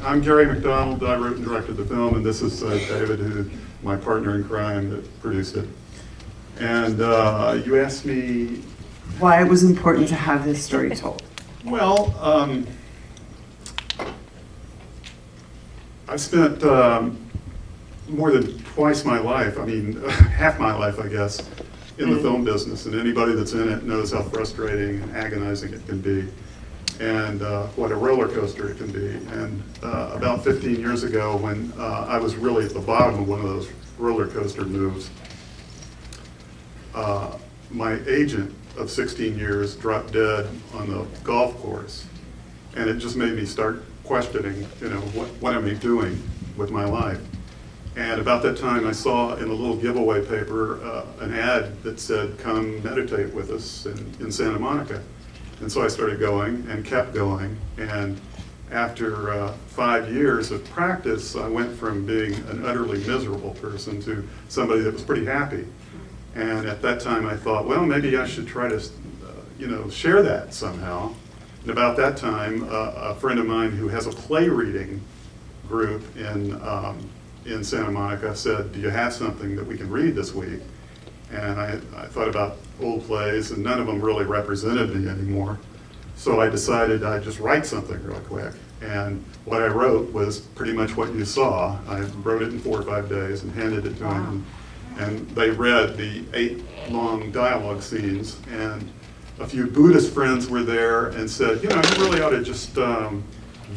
I'm Gary McDonald. I wrote and directed the film, and this is David, who my partner in crime that produced it. And you asked me, Why it was important to have this story told. well, I've spent more than twice my life, half my life, I guess, in the film business, and anybody that's in it knows how frustrating and agonizing it can be, and what a roller coaster it can be. And about 15 years ago, when I was really at the bottom of one of those roller coaster moves, my agent of 16 years dropped dead on the golf course, and it just made me start questioning, what am I doing with my life? And about that time, I saw in a little giveaway paper an ad that said, "Come meditate with us in Santa Monica." And so I started going and kept going. And after 5 years of practice, I went from being an utterly miserable person to somebody that was pretty happy. And at that time, I thought, well, maybe I should try to, share that somehow. And about that time, a friend of mine who has a play reading group in Santa Monica said, "Do you have something that we can read this week?" And I thought about old plays, and none of them really represented me anymore. So I decided I'd just write something real quick. And what I wrote was pretty much what you saw. I wrote it in 4 or 5 days and handed it to them. And they read the 8 long dialogue scenes. And a few Buddhist friends were there and said, you really ought to just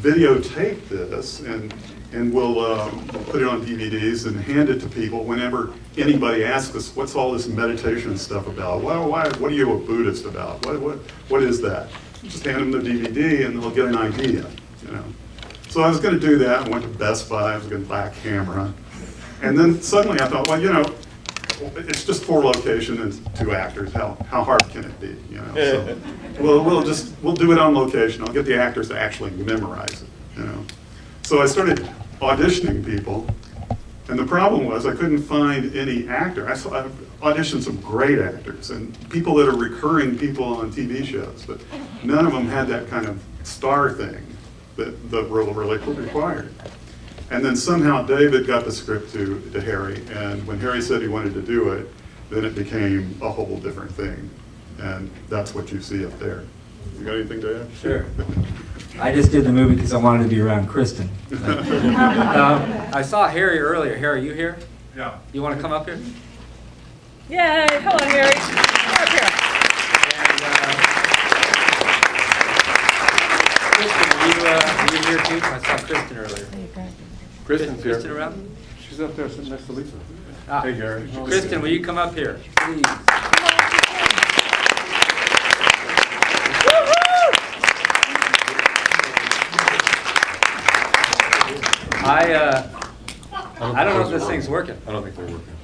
videotape this, and we'll put it on DVDs and hand it to people whenever anybody asks us, what's all this meditation stuff about? What are you a Buddhist about? What is that? Just hand them the DVD and they'll get an idea, So I was going to do that. I went to Best Buy. I was going to buy a camera. And then suddenly I thought, well, it's just 4 locations and 2 actors. How hard can it be? So we'll do it on location. I'll get the actors to actually memorize it. So I started auditioning people, and the problem was I couldn't find any actor. I auditioned some great actors and people that are recurring people on TV shows, but none of them had that kind of star thing that the role really required. And then somehow David got the script to Harry, and when Harry said he wanted to do it, then it became a whole different thing. And that's what you see up there. You got anything to add? Sure. I just did the movie because I wanted to be around Kristen. I saw Harry earlier. Harry, you here? Yeah. You want to come up here? Yay! Hello, Harry. Come up here. And Kristen, are you here too? I saw Kristen earlier. Kristen's here. Kristen around? She's up there sitting next to Lisa. Ah. Hey, Gary. Kristen, will you come up here, please? I don't know if this thing's working. I don't think they're working.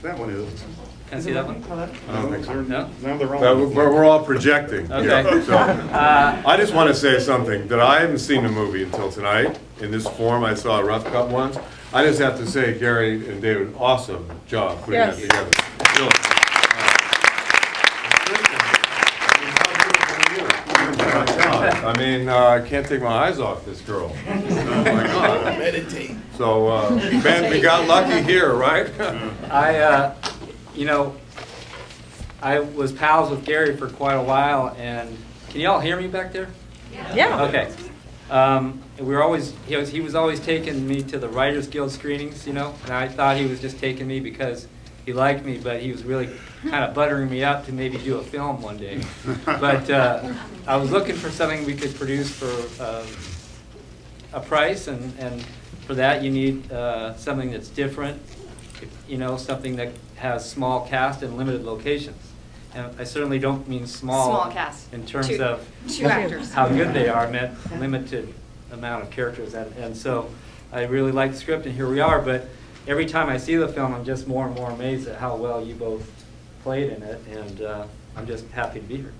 That one is. Can I see that one? I don't think so. No? No, they're Well, wrong. we're all projecting. Okay. here, so. I just want to say something, that I haven't seen the movie until tonight. In this form, I saw a rough cut once. I just have to say, Gary and David, awesome job putting that Yes. together. Really. I can't take my eyes off this girl. Oh my God. Meditate. So, man, we got lucky here, right? I was pals with Gary for quite a while, and can you all hear me back there? Yeah. Okay. He was always taking me to the Writers Guild screenings, and I thought he was just taking me because he liked me, but he was really kind of buttering me up to maybe do a film one day. But I was looking for something we could produce for a price, and for that you need something that's different, something that has small cast and limited locations. And I certainly don't mean Small cast. in terms Two- of two actors. how good they are, meant limited amount of characters. And so I really like the script, and here we are. But every time I see the film, I'm just more and more amazed at how well you both played in it, and I'm just happy to be here.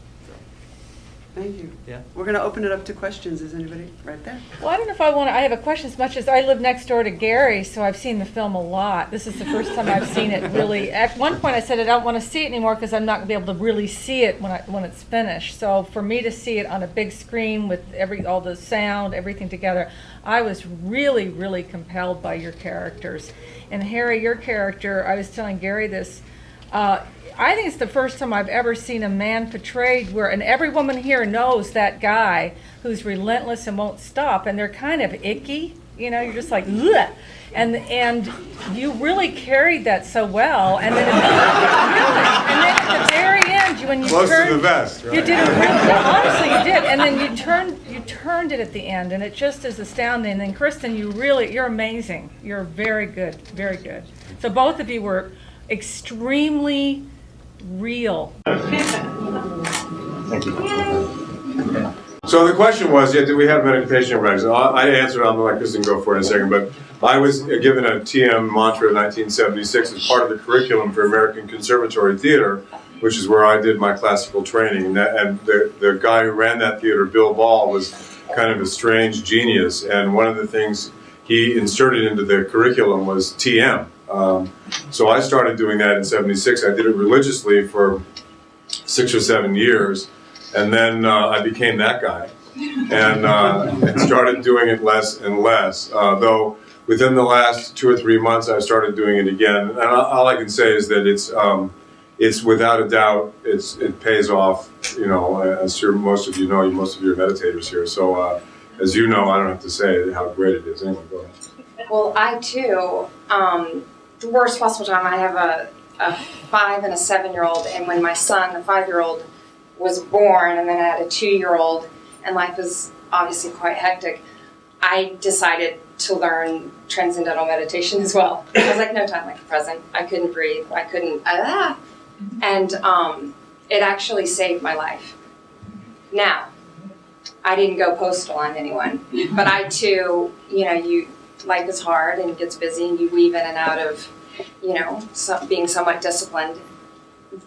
Thank you. Yeah. We're going to open it up to questions. Is anybody right there? Well, I don't know if I have a question as much as I live next door to Gary, so I've seen the film a lot. This is the first time I've seen it really. At one point I said I don't want to see it anymore because I'm not going to be able to really see it when it's finished. So for me to see it on a big screen with all the sound, everything together, I was really, really compelled by your characters. And Harry, your character, I was telling Gary this, I think it's the first time I've ever seen a man portrayed where, and every woman here knows that guy who's relentless and won't stop, and they're kind of icky, you know, you're just like, ugh. And you really carried that so well, and then at the very end, when you Close turned, to the vest, right? you did it really, honestly you did, and then you turned it at the end, and it just is astounding. And then Kristen, you're amazing, you're very good, very good. So both of you were extremely real. Thank you. So the question was, do we have meditation regs? I answered, I'm going to let Kristen go for it in a second, but I was given a TM mantra in 1976 as part of the curriculum for American Conservatory Theater, which is where I did my classical training. And the guy who ran that theater, Bill Ball, was kind of a strange genius, and one of the things he inserted into the curriculum was TM. So I started doing that in '76. I did it religiously for 6 or 7 years, and then I became that guy, and started doing it less and less. Though within the last 2 or 3 months, I started doing it again. And all I can say is that it's without a doubt, it pays off. You know, as sure most of you know, most of you are meditators here. So as you know, I don't have to say how great it is. Anyway, go ahead. Well, I too, the worst possible time, I have a 5 and a 7-year-old, and when my son, the 5-year-old, was born, and then I had a 2-year-old, and life was obviously quite hectic, I decided to learn transcendental meditation as well. I was like, no time like the present. I couldn't breathe. I couldn't, and it actually saved my life. Now, I didn't go postal on anyone, but I too, you know, life is hard and gets busy, and you weave in and out of, you know, being somewhat disciplined.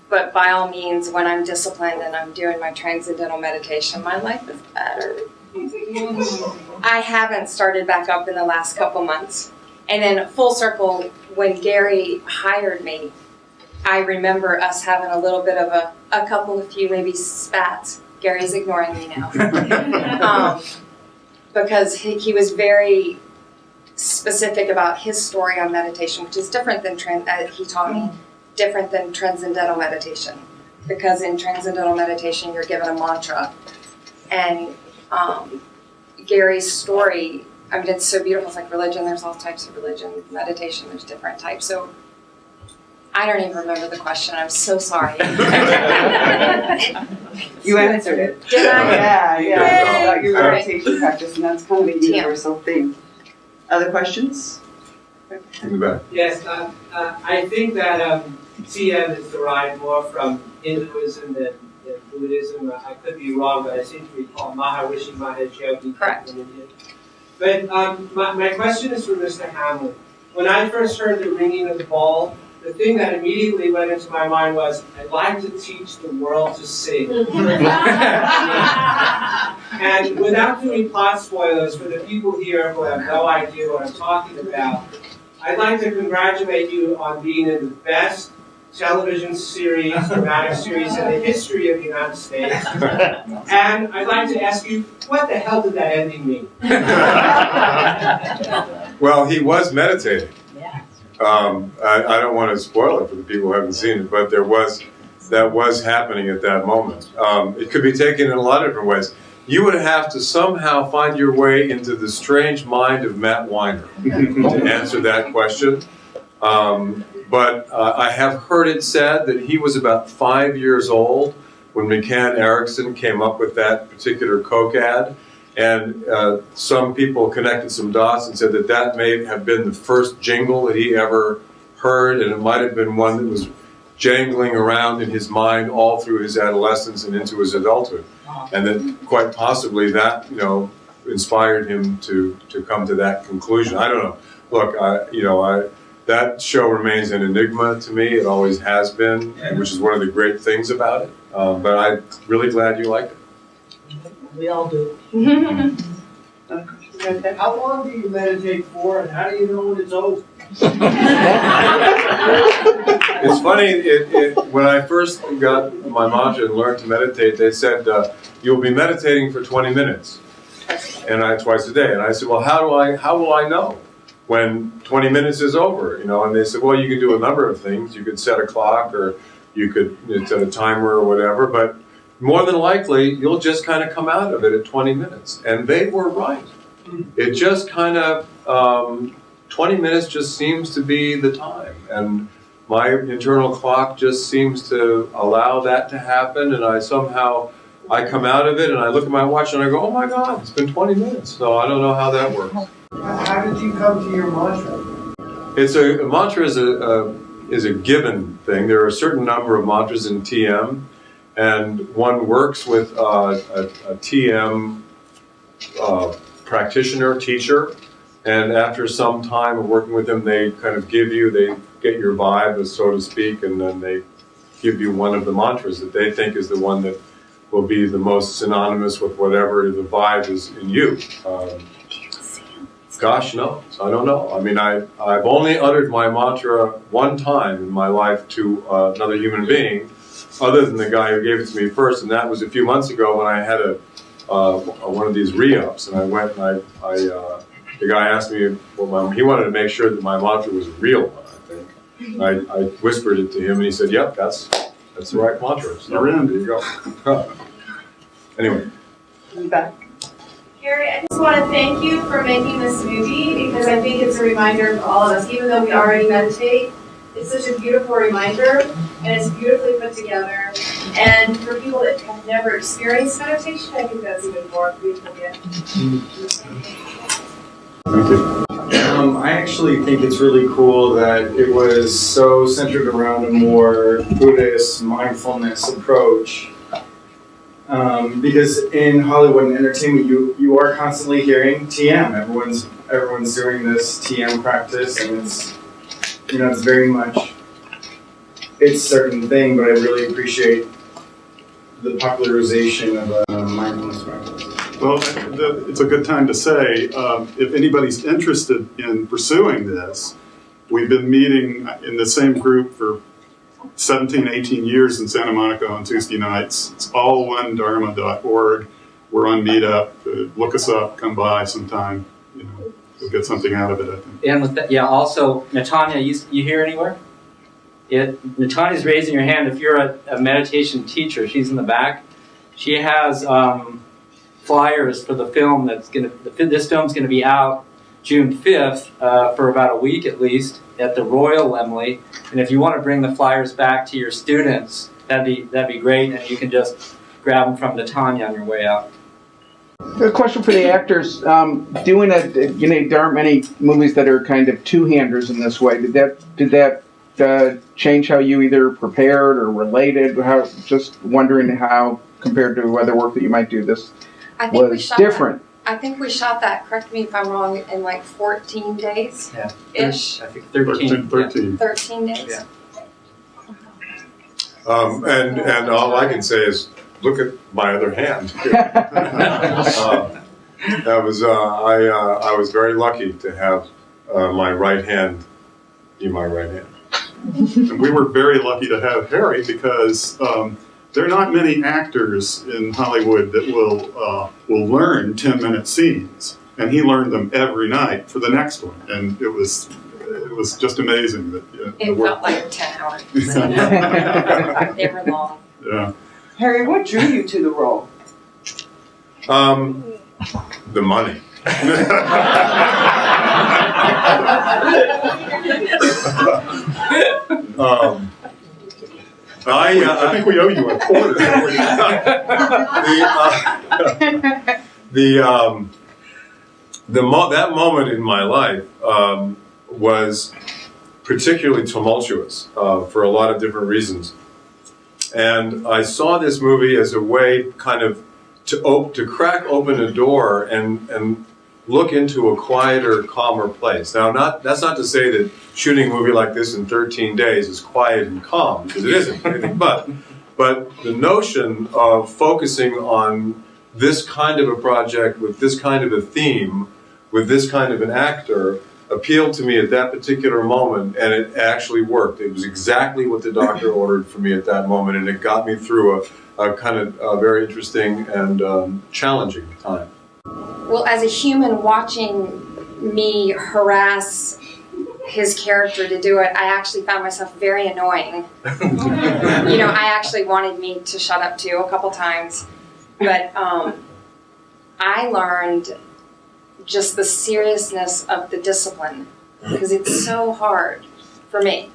But by all means, when I'm disciplined and I'm doing my transcendental meditation, my life is better. I haven't started back up in the last couple months. And then full circle, when Gary hired me, I remember us having a little bit of a couple of few maybe spats. Gary's ignoring me now. Because he was very specific about his story on meditation, which is different than, he taught me, different than transcendental meditation. Because in transcendental meditation, you're given a mantra. And Gary's story, I mean, it's so beautiful. It's like religion. There's all types of religion. Meditation, there's different types. So I don't even remember the question. I'm so sorry. You answered it. Did I? Yeah. About your All right. meditation practice, and that's kind of a universal theme. Other questions? In the back. Yes, I think that TM is derived more from Hinduism than Buddhism. I could be wrong, but I seem to recall Maharishi Mahesh Yogi. Correct. But my question is for Mr. Hamlin. When I first heard the ringing of the ball, the thing that immediately went into my mind was, I'd like to teach the world to sing. And without doing plot spoilers for the people here who have no idea what I'm talking about, I'd like to congratulate you on being in the best television series, dramatic series in the history of the United States. And I'd like to ask you, what the hell did that ending mean? Well, he was meditating. I don't want to spoil it for the people who haven't seen it, but that was happening at that moment. It could be taken in a lot of different ways. You would have to somehow find your way into the strange mind of Matt Weiner to answer that question. But I have heard it said that he was about 5 years old when McCann Erickson came up with that particular Coke ad. And some people connected some dots and said that that may have been the first jingle that he ever heard, and it might have been one that was jangling around in his mind all through his adolescence and into his adulthood. And that quite possibly that, you know, inspired him to come to that conclusion. I don't know. Look, that show remains an enigma to me. It always has been, which is one of the great things about it. But I'm really glad you liked it. We all do. How long do you meditate for, and how do you know when it's over? It's funny, when I first got my mantra and learned to meditate, they said, you'll be meditating for 20 minutes. And twice a day. And I said, well, how will I know when 20 minutes is over? You know, and they said, well, you can do a number of things. You could set a clock, or you could set a timer or whatever, but more than likely, you'll just kind of come out of it at 20 minutes. And they were right. It just kind of, 20 minutes just seems to be the time. And my internal clock just seems to allow that to happen. And I come out of it and I look at my watch and I go, oh my God, it's been 20 minutes. So I don't know how that works. How did you come to your mantra? A mantra is a given thing. There are a certain number of mantras in TM, and one works with a TM practitioner, teacher, and after some time of working with them, they get your vibe, so to speak, and then they give you one of the mantras that they think is the one that will be the most synonymous with whatever the vibe is in you. Gosh knows, I don't know. I mean, I've only uttered my mantra one time in my life to another human being, other than the guy who gave it to me first, and that was a few months ago when I had one of these re-ups, and I went and the guy asked me, he wanted to make sure that my mantra was a real one, I think. I whispered it to him, and he said, yep, that's the right mantra. So You're in. there you go. Anyway. Back. Harry, I just want to thank you for making this movie, because I think it's a reminder for all of us, even though we already meditate. It's such a beautiful reminder, and it's beautifully put together. And for people that have never experienced meditation, I think that's even more beautiful yet. Thank you. I actually think it's really cool that it was so centered around a more Buddhist mindfulness approach. Because in Hollywood and entertainment, you are constantly hearing TM. Everyone's doing this TM practice, and it's very much its certain thing. But I really appreciate the popularization of a mindfulness practice. Well, it's a good time to say, if anybody's interested in pursuing this, we've been meeting in the same group for 17, 18 years in Santa Monica on Tuesday nights. It's allonedharma.org. We're on Meetup. Look us up. Come by sometime. You'll get something out of it, I think. And with that, also, Natanya, you here anywhere? Natanya's raising her hand. If you're a meditation teacher, she's in the back. She has flyers for the film this film's going to be out June 5th for about a week at least at the Royal Emily. And if you want to bring the flyers back to your students, that'd be great. And you can just grab them from Natanya on your way out. A question for the actors. There aren't many movies that are kind of two-handers in this way. Did that change how you either prepared or related? Just wondering how, compared to other work that you might do, this was different. I think we shot that, correct me if I'm wrong, in like 14 days? Yeah. Ish? I think 13. 13. 13 days? Yeah. And all I can say is, look at my other hand. I was very lucky to have my right hand be my right hand. And we were very lucky to have Harry because there are not many actors in Hollywood that will learn 10-minute scenes, and he learned them every night for the next one, and it was just amazing that It felt like 10 hours. They were long. Yeah. Harry, what drew you to the role? The money. I think we owe you a quarter. That moment in my life was particularly tumultuous for a lot of different reasons. And I saw this movie as a way kind of to crack open a door and look into a quieter, calmer place. Now, that's not to say that shooting a movie like this in 13 days is quiet and calm, because it isn't anything but the notion of focusing on this kind of a project with this kind of a theme, with this kind of an actor, appealed to me at that particular moment, and it actually worked. It was exactly what the doctor ordered for me at that moment, and it got me through a kind of very interesting and challenging time. Well, as a human watching me harass his character to do it, I actually found myself very annoying. You know, I actually wanted me to shut up too a couple times. But I learned just the seriousness of the discipline, because it's so hard for me.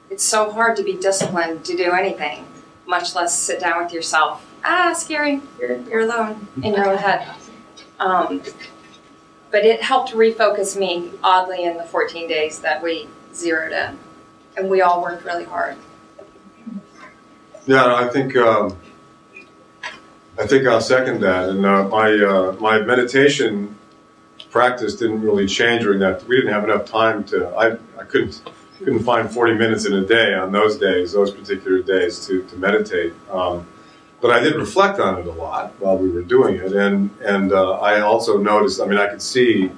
It's so hard to be disciplined to do anything, much less sit down with yourself. Scary, you're alone in your own head. But it helped refocus me, oddly, in the 14 days that we zeroed in. And we all worked really hard. Yeah, I think I'll second that. And my meditation practice didn't really change during that. We didn't have enough time to. I couldn't find 40 minutes in a day on those days, those particular days, to meditate. But I did reflect on it a lot while we were doing it, and I also noticed. I mean, I could see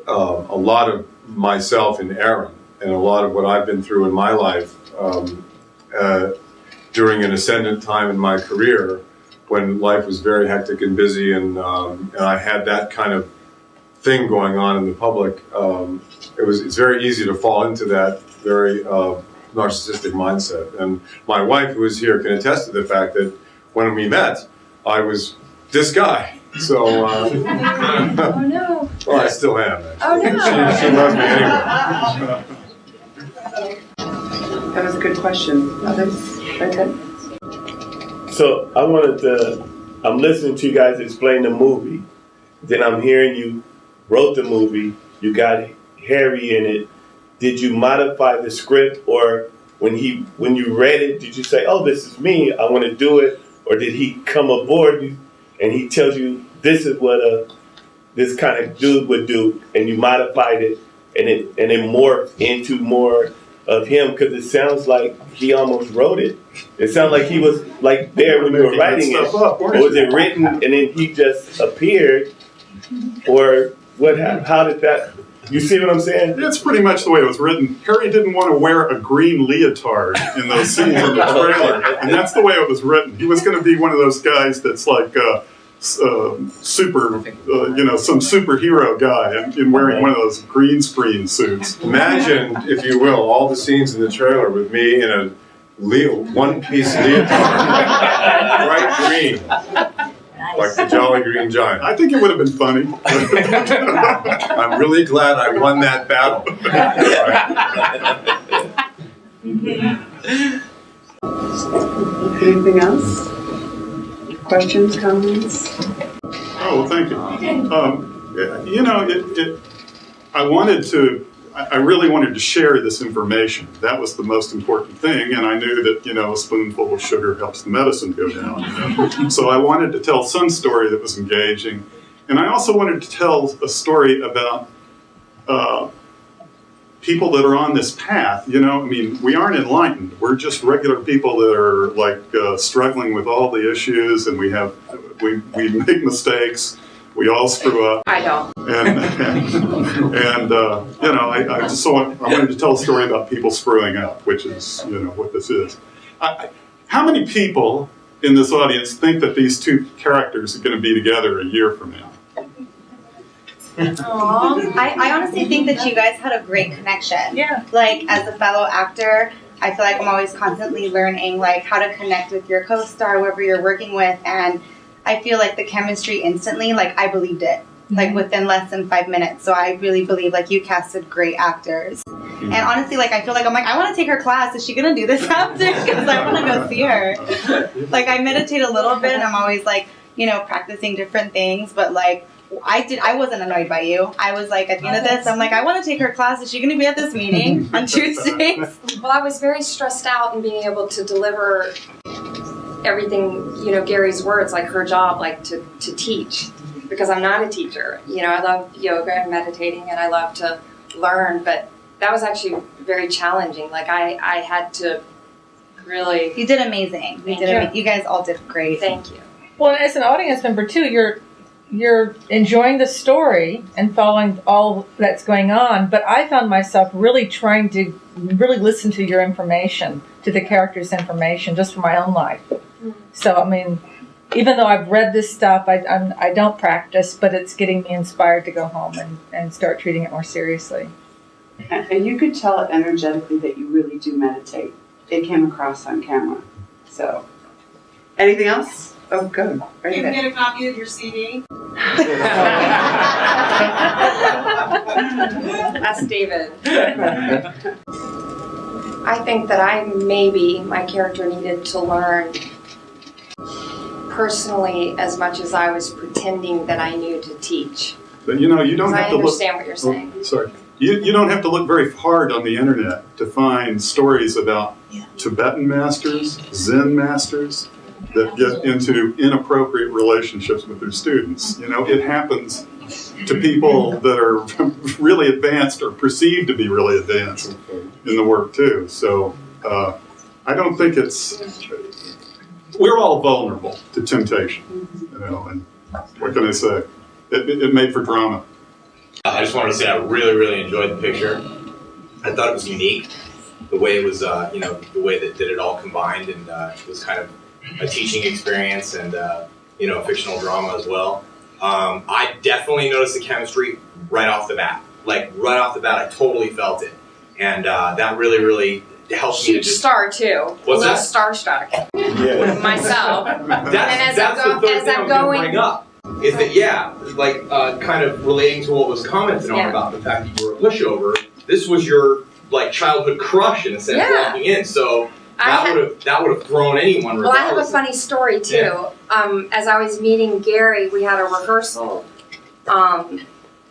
a lot of myself in Aaron, and a lot of what I've been through in my life during an ascendant time in my career, when life was very hectic and busy, and I had that kind of thing going on in the public. It's very easy to fall into that very narcissistic mindset. And my wife, who is here, can attest to the fact that when we met, I was this guy. So, Oh no. well, I still am. Actually. Oh no. She loves me anyway. That was a good question. Others? Okay. So I'm listening to you guys explain the movie. Then I'm hearing you wrote the movie. You got Harry in it. Did you modify the script, or when you read it, did you say, "Oh, this is me. I want to do it," or did he come aboard you and he tells you this is what this kind of dude would do, and you modified it and it morphed into more of him? Because it sounds like he almost wrote it. It sounds like he was like there when you were writing it. Or was it written and then he just appeared? Or what? How did that? You see what I'm saying? It's pretty much the way it was written. Harry didn't want to wear a green leotard in those scenes in the trailer, and that's the way it was written. He was going to be one of those guys that's like some superhero guy in wearing one of those green screen suits. Imagine, if you will, all the scenes in the trailer with me in a one-piece leotard, bright green. Like the Jolly Green Giant. I think it would have been funny. I'm really glad I won that battle. Anything else? Questions, comments? Oh, well, thank you. I really wanted to share this information. That was the most important thing, and I knew that, a spoonful of sugar helps the medicine go down. So I wanted to tell some story that was engaging, and I also wanted to tell a story about people that are on this path. We aren't enlightened. We're just regular people that are struggling with all the issues, and we make mistakes. We all screw up. I don't. I wanted to tell a story about people screwing up, which is, what this is. How many people in this audience think that these two characters are going to be together a year from now? Aww. I honestly think that you guys had a great connection. Yeah. Like, as a fellow actor, I feel like I'm always constantly learning, how to connect with your co-star, whoever you're working with, and I feel like the chemistry instantly, I believed it, within less than 5 minutes. So I really believe, you casted great actors. And honestly, I feel I want to take her class. Is she going to do this after? Because I want to go see her. I meditate a little bit, and I'm always, practicing different things. But, I wasn't annoyed by you. I was, at the end of this, I'm I want to take her class. Is she going to be at this meeting on Tuesdays? Well, I was very stressed out in being able to deliver everything, Gary's words, her job, to teach, because I'm not a teacher. I love yoga and meditating, and I love to learn, but that was actually very challenging. I had to really... You did amazing. You guys all did great. Thank you. Well, as an audience member too, you're enjoying the story and following all that's going on, but I found myself really trying to really listen to your information, to the character's information, just for my own life. So, I mean, even though I've read this stuff, I don't practice, but it's getting me inspired to go home and start treating it more seriously. And you could tell energetically that you really do meditate. It came across on camera. So, anything else? Oh, good. Right You can there. get a copy of your CD. That's David. I think that my character needed to learn personally as much as I was pretending that I knew to teach. But you know, you don't Because have I to look. understand what you're saying. Oh, sorry. You don't have to look very hard on the internet to find stories about Tibetan masters, Zen masters that get into inappropriate relationships with their students. You know, it happens to people that are really advanced or perceived to be really advanced in the work too. So I don't think we're all vulnerable to temptation, you know, and what can I say? It made for drama. I just wanted to say I really, really enjoyed the picture. I thought it was unique, the way it was, the way that it all combined, and it was kind of a teaching experience and, a fictional drama as well. I definitely noticed the chemistry right off the bat. Like, right off the bat, I totally felt it. And that really, really helped me to Huge just... star too. What's a little that? starstruck. Yeah. Myself. That's the third thing I'm going to bring up. Is that, kind of relating to what was commented on about the fact that you were a pushover, this was your, childhood crush in a sense walking in, so that would have thrown anyone regardless. Well, I have a funny story too. Yeah. As I was meeting Gary, we had a rehearsal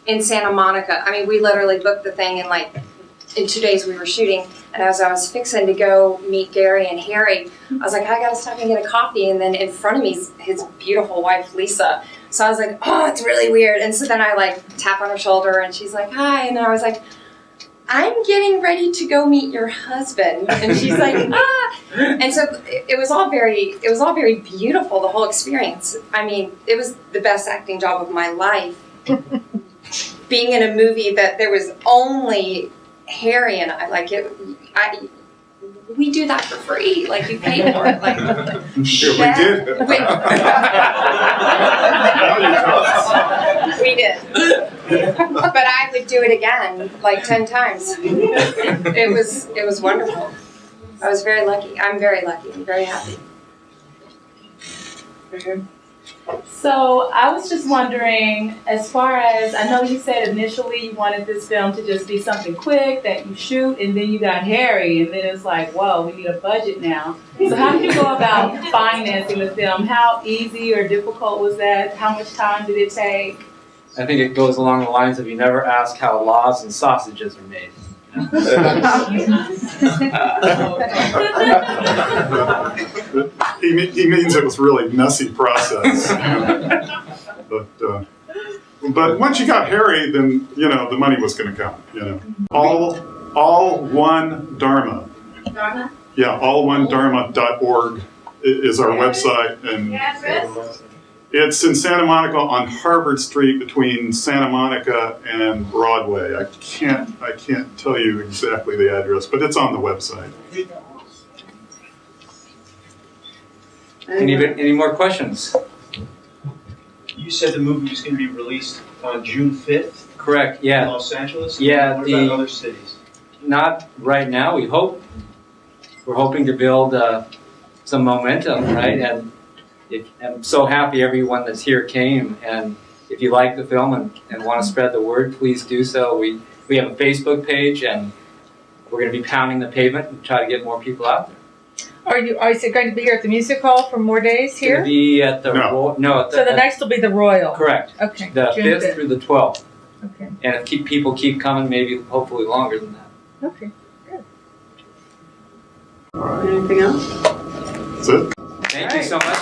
in Santa Monica. I mean, we literally booked the thing in 2 days we were shooting, and as I was fixing to go meet Gary and Harry, I was like, I gotta stop and get a coffee, and then in front of me is his beautiful wife, Lisa. So I was like, oh, it's really weird. And so then I tap on her shoulder, and she's like, hi, and I was like, I'm getting ready to go meet your husband. And she's like, ah. And so it was all very beautiful, the whole experience. I mean, it was the best acting job of my life. Being in a movie that there was only Harry and I, we do that for free. You pay for it. Sure, we did. We did. But I would do it again, 10 times. It was wonderful. I was very lucky. I'm very lucky. I'm very happy. So I was just wondering, as far as, I know you said initially you wanted this film to just be something quick that you shoot, and then you got Harry, and then it's like, whoa, we need a budget now. So how did you go about financing the film? How easy or difficult was that? How much time did it take? I think it goes along the lines of you never ask how laws and sausages are made. He means it was really messy process. But once you got Harry, then the money was going to come. All one Dharma. Dharma? Yeah, allonedharma.org is our website, and it's in Santa Monica on Harvard Street between Santa Monica and Broadway. I can't tell you exactly the address, but it's on the website. Any more questions? You said the movie was going to be released on June 5th? Correct, In yeah. Los Angeles? Yeah, What about other cities? Not right now, we hope. We're hoping to build some momentum, right? And I'm so happy everyone that's here came, and if you like the film and want to spread the word, please do so. We have a Facebook page, and we're going to be pounding the pavement and try to get more people out there. Is it going to be here at the music hall for more days It's here? going to be at the So the next will be the Royal. Correct. Okay. The June 5th through the 12th. Okay. And if people keep coming, maybe hopefully longer than that. Okay. Good. All right. Anything else? That's it. Thank you so much.